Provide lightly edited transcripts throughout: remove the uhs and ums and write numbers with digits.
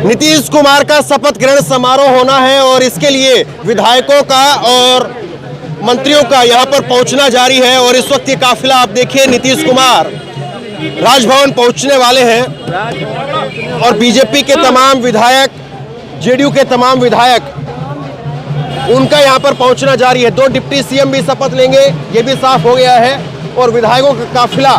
नीतीश कुमार का शपथ ग्रहण समारोह होना है और इसके लिए विधायकों का और मंत्रियों का यहां पर पहुंचना जारी है। और इस वक्त ये काफिला आप देखिए, नीतीश कुमार राजभवन पहुंचने वाले हैं और बीजेपी के तमाम विधायक, जेडीयू के तमाम विधायक, उनका यहां पर पहुंचना जारी है। 2 डिप्टी सीएम भी शपथ लेंगे, ये भी साफ हो गया है। और विधायकों का काफिला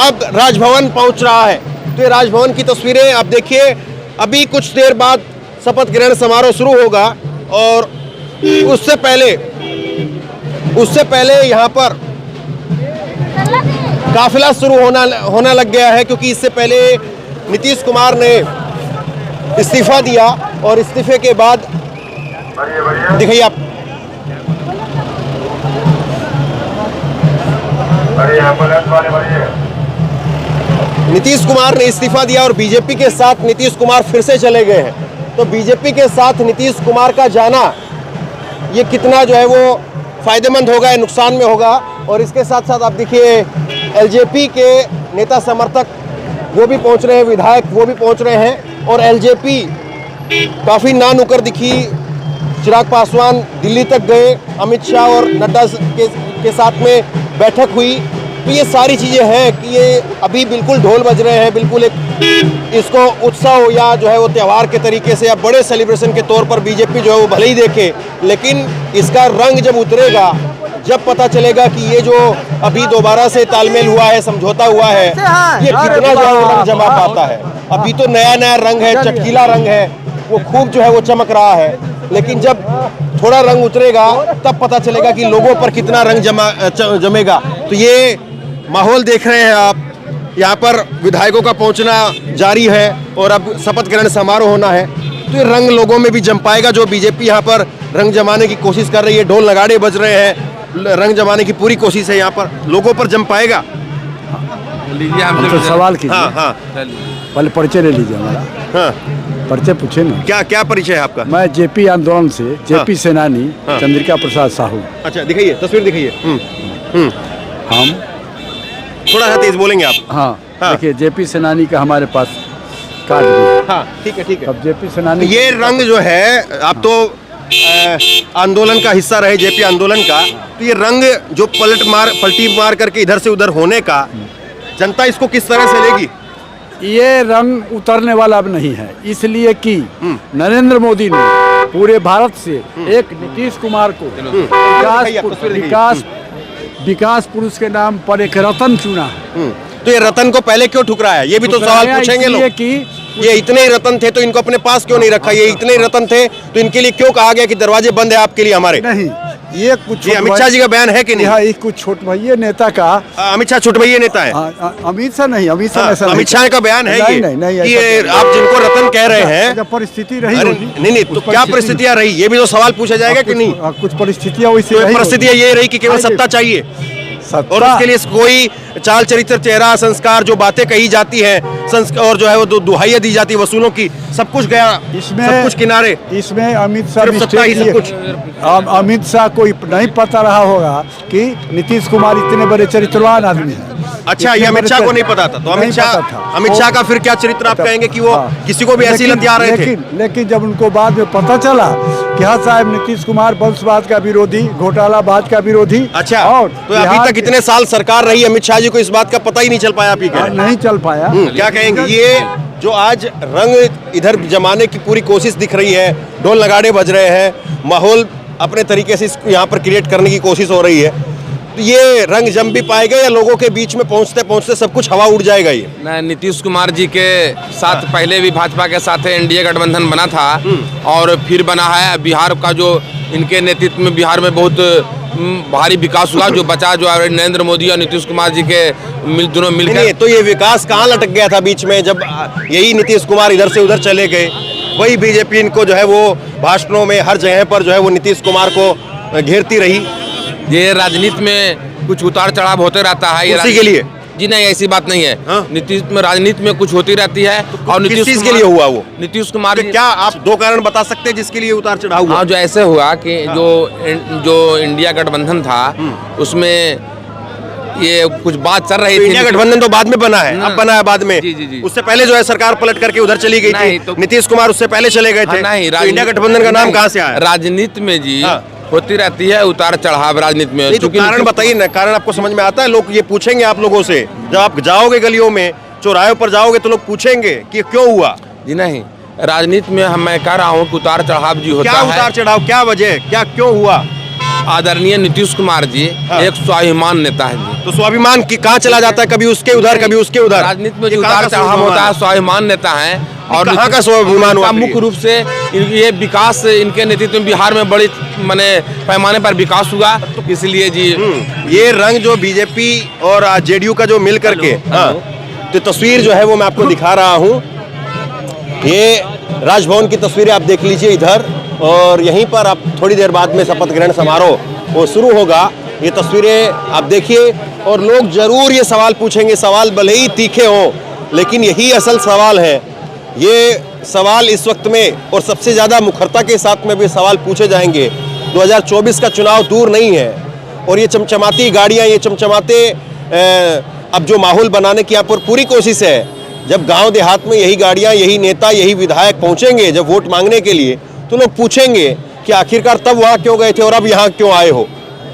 अब राजभवन पहुंच रहा है। तो ये राजभवन की तस्वीरें आप देखिए। अभी कुछ देर बाद शपथ ग्रहण समारोह शुरू होगा और उससे पहले यहाँ पर काफिला शुरू होना लग गया है, क्योंकि इससे पहले नीतीश कुमार ने इस्तीफा दिया और इस्तीफे के बाद दिखाइए आप, नीतीश कुमार ने इस्तीफा दिया और बीजेपी के साथ नीतीश कुमार फिर से चले गए हैं। तो बीजेपी के साथ नीतीश कुमार का जाना ये कितना जो है वो फायदेमंद होगा या नुकसान में होगा। और इसके साथ साथ आप देखिए, एलजेपी के नेता समर्थक वो भी पहुंच रहे हैं, विधायक वो भी पहुंच रहे हैं। और एलजेपी काफ़ी ना नुकर दिखी। चिराग पासवान दिल्ली तक गए, अमित शाह और नड्डा के साथ में बैठक हुई। तो ये सारी चीज़ें हैं कि ये अभी बिल्कुल ढोल बज रहे हैं, बिल्कुल एक इसको उत्सव या जो है वो त्यौहार के तरीके से या बड़े सेलिब्रेशन के तौर पर बीजेपी जो है वो भले ही देखे, लेकिन इसका रंग जब उतरेगा, जब पता चलेगा कि ये जो अभी दोबारा से तालमेल हुआ है, समझौता हुआ है, ये कितना जो है वो रंग जमा पाता है। अभी तो नया नया रंग है, चटकीला रंग है, वो खूब जो है वो चमक रहा है। लेकिन जब थोड़ा रंग उतरेगा तब पता चलेगा कि लोगों पर कितना रंग जमेगा। तो ये माहौल देख रहे हैं आप, यहाँ पर विधायकों का पहुंचना जारी है और अब शपथ ग्रहण समारोह होना है। तो ये रंग लोगों में भी जम पाएगा। जो बीजेपी यहाँ पर रंग जमाने की कोशिश कर रही है, ढोल नगाड़े बज रहे हैं, रंग जमाने की पूरी कोशिश है, यहाँ पर लोगों पर जम पाएगा। लीजिए हमसे सवाल कीजिए। हाँ, पहले परिचय ले लीजिए हमारा। हाँ, परिचय पूछे ना। क्या परिचय है आपका? मैं जेपी आंदोलन से जेपी सेनानी चंद्रिका प्रसाद साहू। अच्छा, दिखाइए, तस्वीर दिखाइए। हम थोड़ा सा तेज बोलेंगे आप। हाँ। देखिए, जेपी सेनानी का हमारे पास कार्ड भी है। हाँ, ठीक है। अब जेपी सेनानी, ये रंग जो है, आप तो आंदोलन का हिस्सा रहे, जेपी आंदोलन का, तो ये रंग जो पलटी मार करके इधर से उधर होने का, जनता इसको किस तरह से लेगी? ये रंग उतरने वाला अब नहीं है, इसलिए कि नरेंद्र मोदी ने पूरे भारत से एक नीतीश कुमार को विकास पुरुष के नाम पर एक रतन चुना है। तो ये रतन को पहले क्यों ठुकराया? ये भी तो सवाल पूछेंगे लोग कि ये इतने ही रतन थे तो इनको अपने पास क्यों नहीं रखा? ये इतने ही रतन थे तो इनके लिए क्यों कहा गया कि दरवाजे बंद है आपके लिए हमारे? नहीं, ये कुछ अमित शाह जी का बयान है कि नहीं? हाँ, ये कुछ छोट भैया नेता का। अमित शाह छोट भैया नेता है? अमित शाह नहीं, अमित शाह का बयान है ये आप जिनको रतन कह रहे हैं। परिस्थिति रही नहीं, तो क्या परिस्थितियां रही, ये भी तो सवाल पूछा जाएगा कि नहीं? कुछ परिस्थितियां वैसी रही। परिस्थितियां ये रही कि केवल सत्ता चाहिए और उसके लिए कोई चाल चरित्र, चेहरा, संस्कार, जो बातें कही जाती हैं और जो है वो दुहाइयां दी जाती है वसूलों की, सब कुछ गया, इसमें सब कुछ किनारे। इसमें अमित शाह सब कुछ। अमित शाह को नहीं पता रहा होगा कि नीतीश कुमार इतने बड़े चरित्रवान आदमी है। अच्छा, ये अमित शाह को नहीं पता था? तो अमित शाह का फिर क्या चरित्र आप कहेंगे कि वो किसी को भी ऐसी लतिया रहे थे? लेकिन जब उनको बाद में पता चला कि हाँ साहब, नीतीश कुमार वंशवाद का विरोधी, घोटालाबाद का विरोधी। अच्छा, और तो अभी तक इतने साल सरकार रही, अमित शाह जी को इस बात का पता ही नहीं चल पाया? आप ही नहीं चल पाया। क्या कहेंगे? ये जो आज रंग इधर जमाने की पूरी कोशिश दिख रही है, ढोल नगाड़े बज रहे हैं, माहौल अपने तरीके से यहाँ पर क्रिएट करने की कोशिश हो रही है, तो ये रंग जम भी पाएगा या लोगों के बीच में पहुंचते पहुंचते सब कुछ हवा उड़ जाएगा? ये नीतीश कुमार जी के साथ पहले भी भाजपा के साथ एनडीए गठबंधन बना था और फिर बना है। बिहार का जो इनके नेतृत्व में बिहार में बहुत भारी विकास हुआ, जो बचा जो नरेंद्र मोदी और नीतीश कुमार जी के दोनों मिलकर। तो ये विकास कहाँ लटक गया था बीच में, जब यही नीतीश कुमार इधर से उधर चले गए? वही बीजेपी इनको जो है वो भाषणों में हर जगह पर जो है वो नीतीश कुमार को घेरती रही। ये राजनीति में कुछ उतार चढ़ाव होते रहता है, उसी के लिए। जी नहीं, ऐसी बात नहीं है। नीतीश में राजनीति में कुछ होती रहती है। और नीतीश किस के लिए हुआ वो? नीतीश कुमार क्या आप 2 कारण बता सकते हैं जिसके लिए उतार चढ़ाव हुआ? हाँ, जो ऐसे हुआ कि जो इंडिया गठबंधन था उसमें ये कुछ बात चल रही तो थी। इंडिया गठबंधन तो बाद में बना है, अब बना है बाद में। जी। उससे पहले जो है सरकार पलट करके उधर चली गई नहीं, थी, तो नीतीश कुमार उससे पहले चले गए थे। नहीं, तो इंडिया गठबंधन का नाम कहाँ से आया? राजनीति में जी हाँ। होती रहती है उतार चढ़ाव राजनीति में। नहीं तो कारण बताइए ना, कारण आपको समझ में आता है? लोग ये पूछेंगे आप लोगों से, जब आप जाओगे गलियों में, चौराहे पर जाओगे तो लोग पूछेंगे कि क्यों हुआ। जी नहीं, राजनीति में मैं कह रहा हूँ कि उतार चढ़ाव जी होता क्या है। उतार चढ़ाव, क्या वजह, क्या क्यों हुआ? आदरणीय नीतीश कुमार जी हाँ। एक स्वाभिमान नेता है जी। तो स्वाभिमान की कहाँ चला जाता है, कभी उसके उधर कभी उसके उधर। राजनीति में ये जो कहाँ उतार का चढ़ाव स्वाभिमान होता है, स्वाभिमान नेता है। और कहाँ का स्वाभिमान हुआ? मुख्य रूप से ये विकास इनके नेतृत्व में बिहार में बड़ी माने पैमाने पर विकास हुआ, इसलिए जी। ये रंग जो बीजेपी और जेडीयू का जो मिल करके, हाँ, तो तस्वीर जो है वो मैं आपको दिखा रहा हूँ। ये राजभवन की तस्वीरें आप देख लीजिए इधर, और यहीं पर आप थोड़ी देर बाद में शपथ ग्रहण समारोह वो शुरू होगा। ये तस्वीरें आप देखिए, और लोग जरूर ये सवाल पूछेंगे। सवाल भले ही तीखे हों, लेकिन यही असल सवाल है। ये सवाल इस वक्त में और सबसे ज़्यादा मुखरता के साथ में भी सवाल पूछे जाएंगे। 2024 का चुनाव दूर नहीं है, और ये चमचमाती गाड़ियाँ, ये चमचमाते अब जो माहौल बनाने की यहाँ पर पूरी कोशिश है। जब गांव देहात में यही गाड़ियाँ, यही नेता, यही विधायक पहुँचेंगे जब वोट मांगने के लिए, तो लोग पूछेंगे कि आखिरकार तब वहाँ क्यों गए थे और अब यहाँ क्यों आए हो।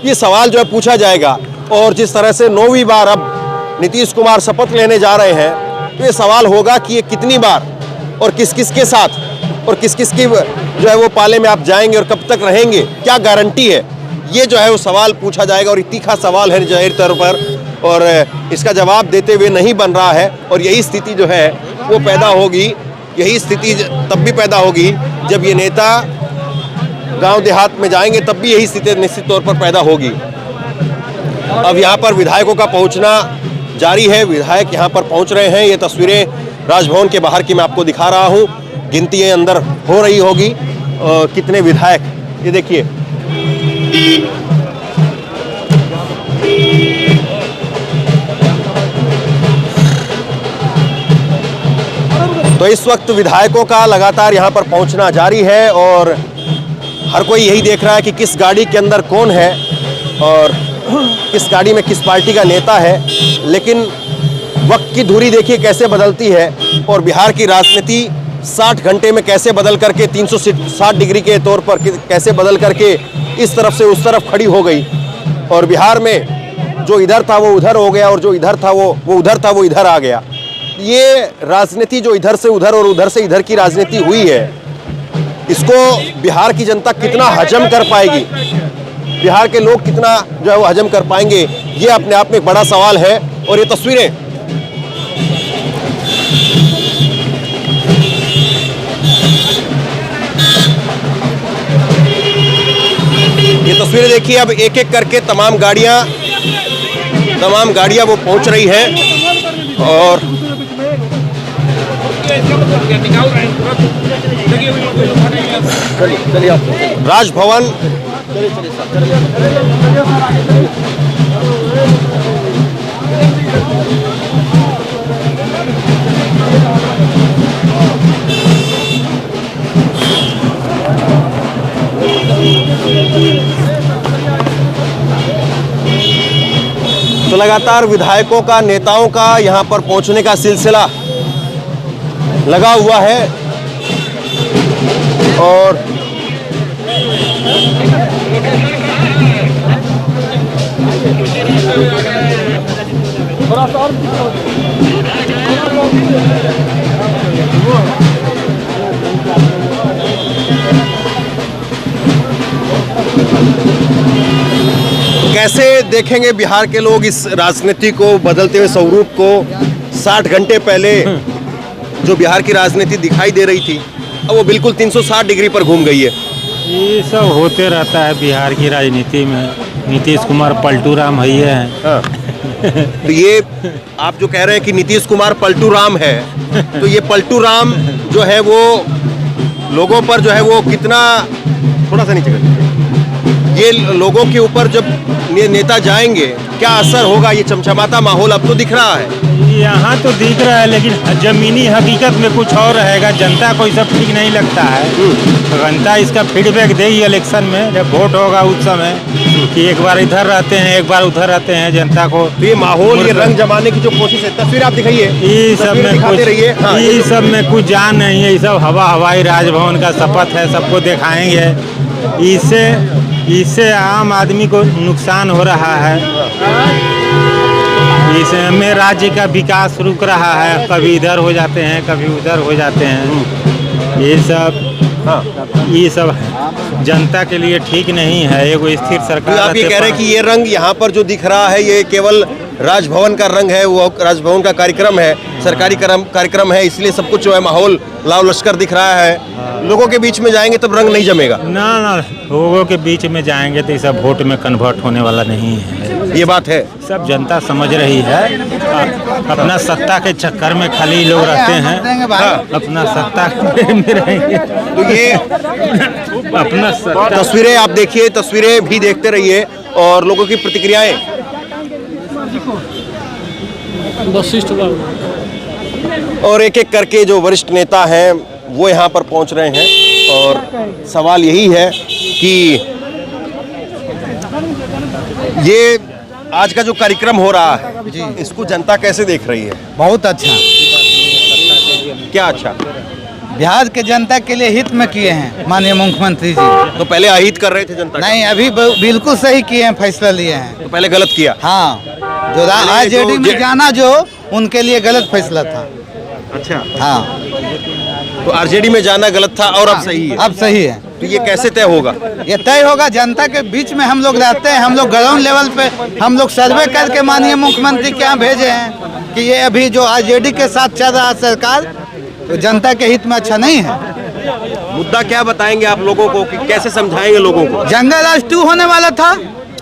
ये सवाल जो है पूछा जाएगा। और जिस तरह से 9वीं बार अब नीतीश कुमार शपथ लेने जा रहे हैं, तो ये सवाल होगा कि ये कितनी बार और किस किस के साथ और किस किस की जो है वो पाले में आप जाएंगे और कब तक रहेंगे, क्या गारंटी है। ये जो है वो सवाल पूछा जाएगा, और ये तीखा सवाल है जाहिर तौर पर, और इसका जवाब देते हुए नहीं बन रहा है। और यही स्थिति जो है वो पैदा होगी, यही स्थिति तब भी पैदा होगी जब ये नेता गांव देहात में जाएंगे, तब भी यही स्थिति निश्चित तौर पर पैदा होगी। अब यहाँ पर विधायकों का पहुँचना जारी है, विधायक यहाँ पर पहुँच रहे हैं। ये तस्वीरें राजभवन के बाहर की मैं आपको दिखा रहा हूँ। गिनती अंदर हो रही होगी, कितने विधायक, ये देखिए। तो इस वक्त विधायकों का लगातार यहाँ पर पहुँचना जारी है, और हर कोई यही देख रहा है कि किस गाड़ी के अंदर कौन है और किस गाड़ी में किस पार्टी का नेता है। लेकिन वक्त की धुरी देखिए कैसे बदलती है, और बिहार की राजनीति 60 घंटे में कैसे बदल करके 360 डिग्री के तौर पर कैसे बदल करके इस तरफ से उस तरफ खड़ी हो गई। और बिहार में जो इधर था वो उधर हो गया, और जो इधर था वो उधर था वो इधर आ गया। ये राजनीति जो इधर से उधर और उधर से इधर की राजनीति हुई है, इसको बिहार की जनता कितना हजम कर पाएगी, बिहार के लोग कितना जो है वो हजम कर पाएंगे, ये अपने आप में एक बड़ा सवाल है। और ये तस्वीरें देखिए। अब एक एक करके तमाम गाड़ियां वो पहुंच रही हैं, और राजभवन तो लगातार विधायकों का, नेताओं का यहाँ पर पहुँचने का सिलसिला लगा हुआ है। और कैसे देखेंगे बिहार के लोग इस राजनीति को, बदलते हुए स्वरूप को। 60 घंटे पहले जो बिहार की राजनीति दिखाई दे रही थी, अब वो बिल्कुल 360 डिग्री पर घूम गई है। ये सब होते रहता है बिहार की राजनीति में। नीतीश कुमार पलटू राम है हैं। हाँ। तो ये आप जो कह रहे हैं कि नीतीश कुमार पलटू राम है, तो ये पलटू राम जो है वो लोगों पर जो है वो कितना, थोड़ा सा नीचे कर, ये लोगों के ऊपर जब ये नेता जाएंगे क्या असर होगा? ये चमचमाता माहौल अब तो दिख रहा है। यहाँ तो दिख रहा है, लेकिन जमीनी हकीकत में कुछ और रहेगा। जनता को ये सब ठीक नहीं लगता है। जनता इसका फीडबैक देगी इलेक्शन में, जब वोट होगा उस समय, कि एक बार इधर रहते हैं, एक बार उधर रहते हैं। जनता को तो ये माहौल, ये रंग जमाने की जो कोशिश है, तस्वीर आप दिखाइए, ये सब तस्वीर में दिखाते कुछ रहिए। हाँ, ये सब में कुछ जान नहीं है। ये सब हवाई राजभवन का शपथ है, सबको दिखाएंगे। इससे आम आदमी को नुकसान हो रहा है। इसमें राज्य का विकास रुक रहा है, कभी इधर हो जाते हैं, कभी उधर हो जाते हैं। ये सब जनता के लिए ठीक नहीं है। एक स्थिर सरकार। तो आप ये कह रहे हैं कि ये रंग यहाँ पर जो दिख रहा है, ये केवल राजभवन का रंग है, वो राजभवन का कार्यक्रम है, सरकारी कार्यक्रम है, इसलिए सब कुछ जो है माहौल लाव लश्कर दिख रहा है। लोगों के बीच में जाएंगे तब रंग नहीं जमेगा। ना, लोगों के बीच में जाएंगे तो ये सब वोट में कन्वर्ट होने वाला नहीं है। ये बात है, सब जनता समझ रही है। अपना सत्ता के चक्कर में खाली लोग रहते हैं। अपना सत्ता में रहेंगे तो ये अपना तस्वीरें आप देखिए, तस्वीरें भी देखते रहिए और लोगों की प्रतिक्रियाएं। और एक एक करके जो वरिष्ठ नेता हैं वो यहाँ पर पहुँच रहे हैं और सवाल यही है कि ये आज का जो कार्यक्रम हो रहा है, इसको जनता कैसे देख रही है? बहुत अच्छा। क्या अच्छा? बिहार के जनता के लिए हित में किए हैं माननीय मुख्यमंत्री जी। तो पहले अहित कर रहे थे जनता का? नहीं, अभी बिल्कुल सही किए हैं, फैसला लिए हैं। तो पहले गलत किया? हाँ, जो आरजेडी में जाना जो उनके लिए गलत फैसला था। अच्छा, हाँ, तो आरजेडी में जाना गलत था और अब सही है? अब सही है। तो ये कैसे तय होगा? ये तय होगा, जनता के बीच में हम लोग रहते हैं। हम लोग ग्राउंड लेवल पे हम लोग सर्वे करके माननीय मुख्यमंत्री के यहाँ भेजे हैं कि ये अभी जो आरजेडी के साथ चल रहा है सरकार, तो जनता के हित में अच्छा नहीं है। मुद्दा क्या बताएंगे आप लोगों को, कि कैसे समझाएंगे लोगों को? जंगल राज 2 होने वाला था।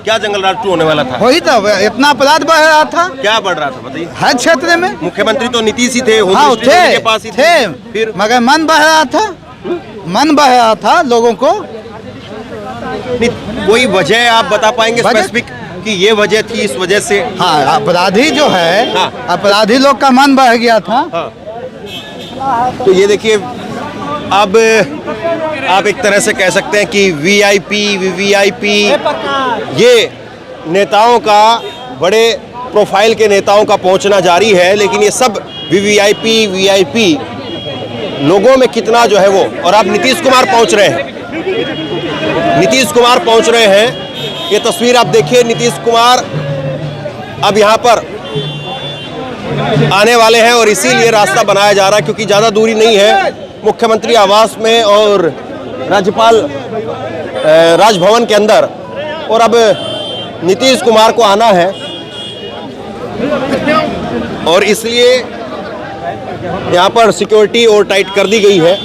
क्या जंगल राज 2 होने वाला था? वही तो, इतना अपराध बढ़ रहा था। क्या बढ़ रहा था बताइए? हर क्षेत्र में। मुख्यमंत्री तो नीतीश ही थे, होम हाँ, मिनिस्ट्री तो उनके पास ही थे, फिर मगर मन बह रहा था, मन बह रहा था लोगों को। कोई वजह आप बता पाएंगे स्पेसिफिक कि ये वजह थी, इस वजह से? हाँ, अपराधी जो है, हाँ। अपराधी लोग का मन बह गया था। हाँ। तो ये देखिए, अब आप एक तरह से कह सकते हैं कि वीआईपी, वीवीआईपी, ये नेताओं का, बड़े प्रोफाइल के नेताओं का पहुंचना जारी है, लेकिन ये सब वीवीआईपी, वीआईपी लोगों में कितना जो है वो। और अब नीतीश कुमार पहुंच रहे हैं, नीतीश कुमार पहुंच रहे हैं। ये तस्वीर आप देखिए, नीतीश कुमार अब यहाँ पर आने वाले हैं और इसीलिए रास्ता बनाया जा रहा है, क्योंकि ज़्यादा दूरी नहीं है मुख्यमंत्री आवास में और राज्यपाल राजभवन के अंदर। और अब नीतीश कुमार को आना है और इसलिए यहाँ पर सिक्योरिटी और टाइट कर दी गई है।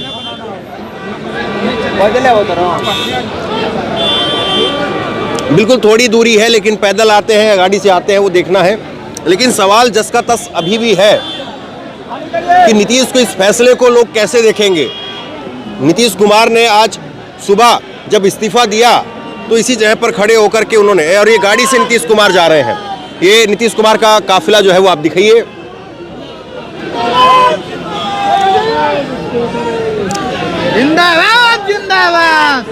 बिल्कुल थोड़ी दूरी है, लेकिन पैदल आते हैं, गाड़ी से आते हैं, वो देखना है। लेकिन सवाल जस का तस अभी भी है कि नीतीश को, इस फैसले को लोग कैसे देखेंगे। नीतीश कुमार ने आज सुबह जब इस्तीफा दिया तो इसी जगह पर खड़े होकर के उन्होंने, और ये गाड़ी से नीतीश कुमार जा रहे हैं, ये नीतीश कुमार का काफिला जो है वो आप दिखाइए। जिंदाबाद, जिंदाबाद।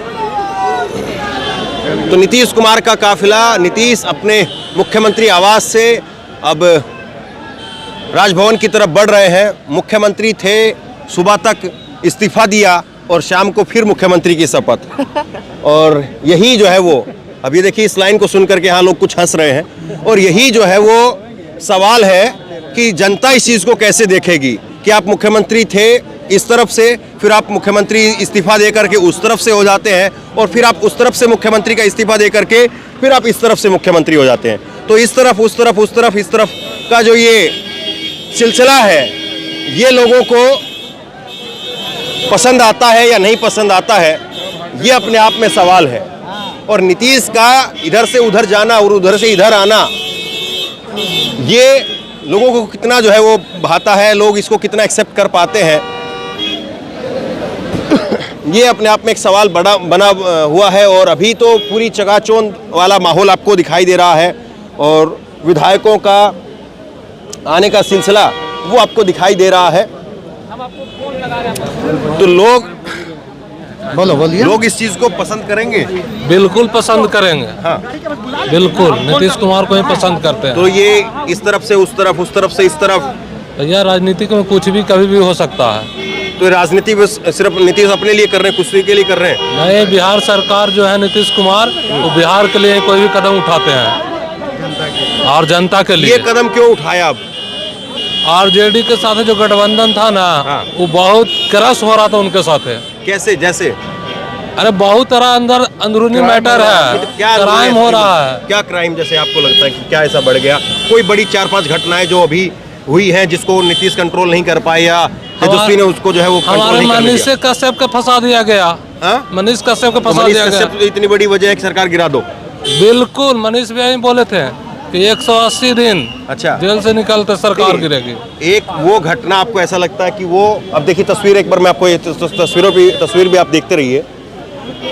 तो नीतीश कुमार का काफिला, नीतीश अपने मुख्यमंत्री आवास से अब राजभवन की तरफ बढ़ रहे हैं। मुख्यमंत्री थे, सुबह तक इस्तीफा दिया और शाम को फिर मुख्यमंत्री की शपथ। और यही जो है वो, अब ये देखिए इस लाइन को सुनकर के यहाँ लोग कुछ हंस रहे हैं। और यही जो है वो सवाल है कि जनता इस चीज़ को कैसे देखेगी कि आप मुख्यमंत्री थे इस तरफ से, फिर आप मुख्यमंत्री इस्तीफा दे करके उस तरफ से हो जाते हैं, और फिर आप उस तरफ से मुख्यमंत्री का इस्तीफा दे करके फिर आप इस तरफ से मुख्यमंत्री हो जाते हैं। तो इस तरफ, उस तरफ, उस तरफ, इस तरफ का जो ये सिलसिला है, ये लोगों को पसंद आता है या नहीं पसंद आता है, ये अपने आप में सवाल है। और नीतीश का इधर से उधर जाना और उधर से इधर आना, ये लोगों को कितना जो है वो भाता है, लोग इसको कितना एक्सेप्ट कर पाते हैं, ये अपने आप में एक सवाल बना हुआ है। और अभी तो पूरी चकाचौंध वाला माहौल आपको दिखाई दे रहा है और विधायकों का आने का सिलसिला वो आपको दिखाई दे रहा है। तो लोग इस चीज को पसंद करेंगे। बिल्कुल पसंद करेंगे। हाँ। बिल्कुल नीतीश कुमार को ही पसंद करते हैं। तो ये इस तरफ से उस तरफ, उस तरफ से इस तरफ, भैया राजनीतिक में कुछ भी कभी भी हो सकता है। तो राजनीति बस सिर्फ नीतीश अपने लिए कर रहे हैं, कुछ के लिए कर रहे हैं। नए बिहार सरकार जो है नीतीश कुमार, वो बिहार के लिए कोई भी कदम उठाते हैं और जनता के लिए। ये कदम क्यों उठाया अब? आरजेडी के साथ जो गठबंधन था ना, हाँ। वो बहुत क्रश हो रहा था उनके साथ। कैसे? जैसे अरे बहुत तरह अंदरूनी मैटर है, क्या क्राइम हो रहा है। क्या क्राइम? जैसे आपको लगता है कि क्या ऐसा बढ़ गया? कोई बड़ी 4-5 घटनाएं जो अभी हुई हैं जिसको नीतीश कंट्रोल नहीं कर पाए या तेजस्वी ने उसको जो है वो कंट्रोल हमारे नहीं करने मनीष दिया? कश्यप का फंसा दिया गया। हाँ? मनीष कश्यप का तो फंसा मनीष दिया गया। कश्यप तो इतनी बड़ी वजह है कि सरकार गिरा दो। बिल्कुल मनीष भी यही बोले थे कि 180 दिन अच्छा। जेल से निकलते सरकार गिरेगी। एक वो घटना आपको ऐसा लगता है कि वो, अब देखिए तस्वीर एक बार मैं आपको ये तस्वीर भी आप देखते रहिए,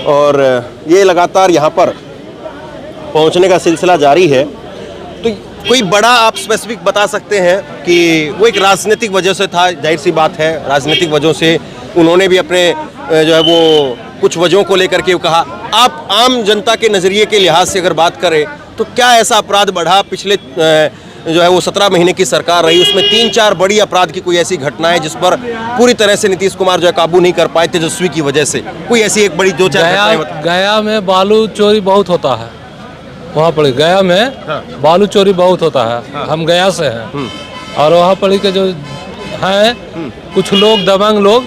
और ये लगातार यहाँ पर पहुँचने का सिलसिला जारी है। तो कोई बड़ा आप स्पेसिफिक बता सकते हैं कि वो एक राजनीतिक वजह से था? जाहिर सी बात है, राजनीतिक वजहों से उन्होंने भी अपने जो है वो कुछ वजहों को लेकर के कहा। आप आम जनता के नज़रिए के लिहाज से अगर बात करें तो क्या ऐसा अपराध बढ़ा? पिछले जो है वो 17 महीने की सरकार रही, उसमें 3-4 बड़ी अपराध की कोई ऐसी घटना है जिस पर पूरी तरह से नीतीश कुमार जो है काबू नहीं कर पाए तेजस्वी की वजह से? कोई ऐसी एक बड़ी 2-4 घटनाएं बताएं। गया में बालू चोरी बहुत होता है। वहाँ पर गया में बालू चोरी बहुत होता है। हम गया से हैं और वहाँ पर के जो हैं कुछ लोग दबंग लोग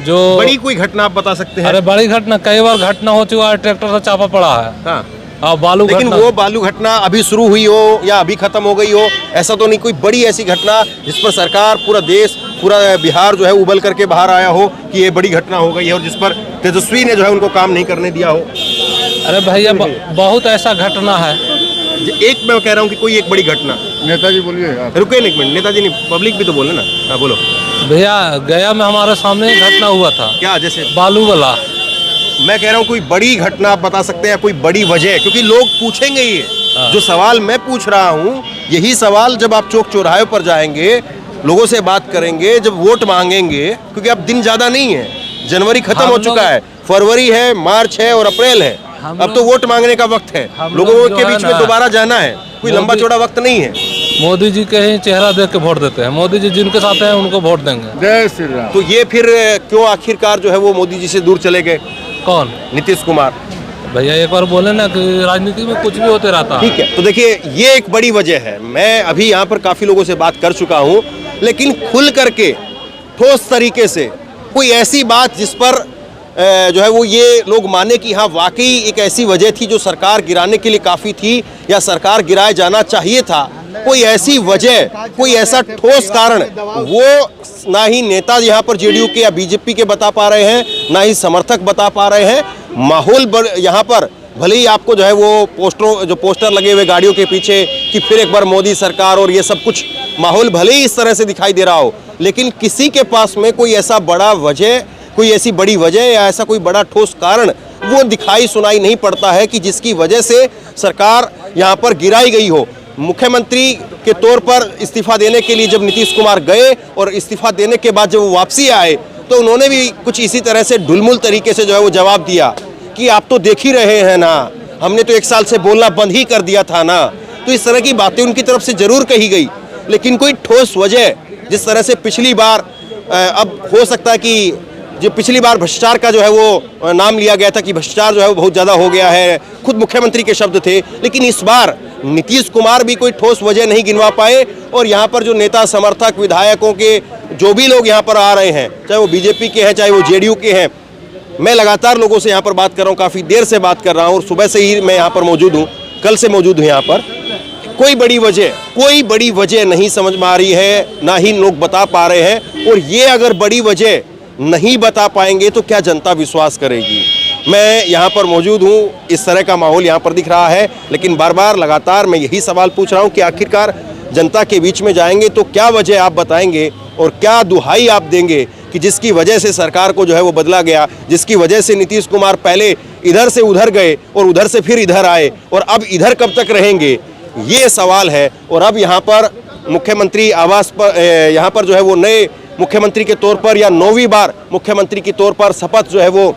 जो बड़ी कोई घटना आप बता सकते हैं? अरे बड़ी घटना, कई बार घटना हो चुका है, ट्रैक्टर से चापा पड़ा है। हाँ। और बालू लेकिन घटना, वो बालू घटना अभी शुरू हुई हो या अभी खत्म हो गई हो, ऐसा तो नहीं? कोई बड़ी ऐसी घटना जिस पर सरकार, पूरा देश, पूरा बिहार जो है उबल करके बाहर आया हो कि ये बड़ी घटना हो गई है और जिस पर तेजस्वी ने जो है उनको काम नहीं करने दिया हो? अरे भैया बहुत ऐसा घटना है। एक मैं कह रहा हूँ कि कोई एक बड़ी घटना। नेताजी बोलिए आप। रुके एक मिनट, नेताजी नहीं, पब्लिक भी तो बोले ना। हाँ बोलो भैया, गया में हमारे सामने एक घटना हुआ था। क्या? जैसे बालू वाला। मैं कह रहा हूँ कोई बड़ी घटना आप बता सकते हैं, कोई बड़ी वजह? क्योंकि लोग पूछेंगे ये जो सवाल मैं पूछ रहा हूँ, यही सवाल जब आप चौक चौराहे पर जाएंगे, लोगों से बात करेंगे, जब वोट मांगेंगे, क्योंकि अब दिन ज्यादा नहीं है, जनवरी खत्म हो चुका है, फरवरी है, मार्च है और अप्रैल है, अब तो वोट मांगने का वक्त है, लोगों के बीच में दोबारा जाना है, कोई लंबा चौड़ा वक्त नहीं है। मोदी जी के ही चेहरा देख के वोट देते हैं। मोदी जी जिनके साथ हैं उनको वोट देंगे। जय श्री राम। तो ये फिर क्यों आखिरकार जो है वो मोदी जी से दूर चले गए? कौन? नीतीश कुमार। भैया एक बार बोले ना कि राजनीति में कुछ भी होते रहता है। ठीक है, तो देखिए ये एक बड़ी वजह है। मैं अभी यहाँ पर काफी लोगों से बात कर चुका हूँ, लेकिन खुल करके ठोस तरीके से कोई ऐसी बात जिस पर जो है वो ये लोग माने कि हाँ वाकई एक ऐसी वजह थी जो सरकार गिराने के लिए काफ़ी थी या सरकार गिराया जाना चाहिए था, कोई ऐसी वजह, कोई ऐसा ठोस कारण वो ना ही नेता यहाँ पर जेडीयू के या बीजेपी के बता पा रहे हैं, ना ही समर्थक बता पा रहे हैं। माहौल यहाँ पर भले ही आपको जो है वो पोस्टर लगे हुए गाड़ियों के पीछे कि फिर एक बार मोदी सरकार और ये सब कुछ, माहौल भले ही इस तरह से दिखाई दे रहा हो, लेकिन किसी के पास में कोई ऐसा बड़ा वजह, कोई ऐसी बड़ी वजह या ऐसा कोई बड़ा ठोस कारण वो दिखाई सुनाई नहीं पड़ता है कि जिसकी वजह से सरकार यहाँ पर गिराई गई हो। मुख्यमंत्री के तौर पर इस्तीफा देने के लिए जब नीतीश कुमार गए और इस्तीफा देने के बाद जब वो वापसी आए तो उन्होंने भी कुछ इसी तरह से ढुलमुल तरीके से जो है वो जवाब दिया कि आप तो देख ही रहे हैं ना, हमने तो 1 साल से बोलना बंद ही कर दिया था ना। तो इस तरह की बातें उनकी तरफ से जरूर कही गई, लेकिन कोई ठोस वजह, जिस तरह से पिछली बार, अब हो सकता है कि जो पिछली बार भ्रष्टाचार का जो है वो नाम लिया गया था कि भ्रष्टाचार जो है वो बहुत ज़्यादा हो गया है, खुद मुख्यमंत्री के शब्द थे, लेकिन इस बार नीतीश कुमार भी कोई ठोस वजह नहीं गिनवा पाए और यहाँ पर जो नेता, समर्थक, विधायकों के जो भी लोग यहाँ पर आ रहे हैं, चाहे वो बीजेपी के हैं, चाहे वो जेडीयू के हैं, मैं लगातार लोगों से यहाँ पर बात कर रहा हूँ, काफ़ी देर से बात कर रहा हूँ और सुबह से ही मैं यहाँ पर मौजूद हूँ, कल से मौजूद हूँ यहाँ पर। कोई बड़ी वजह नहीं समझ में आ रही है, ना ही लोग बता पा रहे हैं, और ये अगर बड़ी वजह नहीं बता पाएंगे तो क्या जनता विश्वास करेगी? मैं यहाँ पर मौजूद हूँ, इस तरह का माहौल यहाँ पर दिख रहा है, लेकिन बार बार लगातार मैं यही सवाल पूछ रहा हूँ कि आखिरकार जनता के बीच में जाएंगे तो क्या वजह आप बताएंगे और क्या दुहाई आप देंगे कि जिसकी वजह से सरकार को जो है वो बदला गया, जिसकी वजह से नीतीश कुमार पहले इधर से उधर गए और उधर से फिर इधर आए और अब इधर कब तक रहेंगे, ये सवाल है। और अब यहाँ पर मुख्यमंत्री आवास पर यहाँ पर जो है वो नए मुख्यमंत्री के तौर पर या 9वीं बार मुख्यमंत्री के तौर पर शपथ जो है वो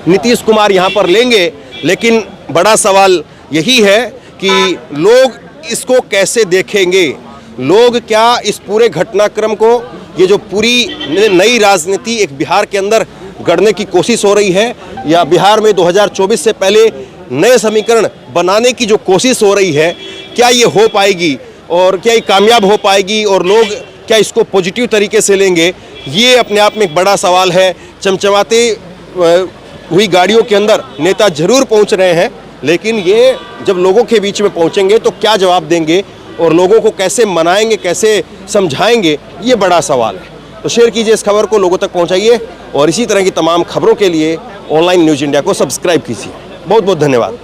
नीतीश कुमार यहाँ पर लेंगे। लेकिन बड़ा सवाल यही है कि लोग इसको कैसे देखेंगे, लोग क्या इस पूरे घटनाक्रम को, ये जो पूरी नई राजनीति एक बिहार के अंदर गढ़ने की कोशिश हो रही है, या बिहार में 2024 से पहले नए समीकरण बनाने की जो कोशिश हो रही है, क्या ये हो पाएगी और क्या ये कामयाब हो पाएगी और लोग क्या इसको पॉजिटिव तरीके से लेंगे, ये अपने आप में एक बड़ा सवाल है। चमचमाते हुई गाड़ियों के अंदर नेता जरूर पहुंच रहे हैं, लेकिन ये जब लोगों के बीच में पहुंचेंगे तो क्या जवाब देंगे और लोगों को कैसे मनाएंगे, कैसे समझाएंगे, ये बड़ा सवाल है। तो शेयर कीजिए इस खबर को, लोगों तक पहुंचाइए और इसी तरह की तमाम खबरों के लिए ऑनलाइन न्यूज़ इंडिया को सब्सक्राइब कीजिए। बहुत बहुत धन्यवाद।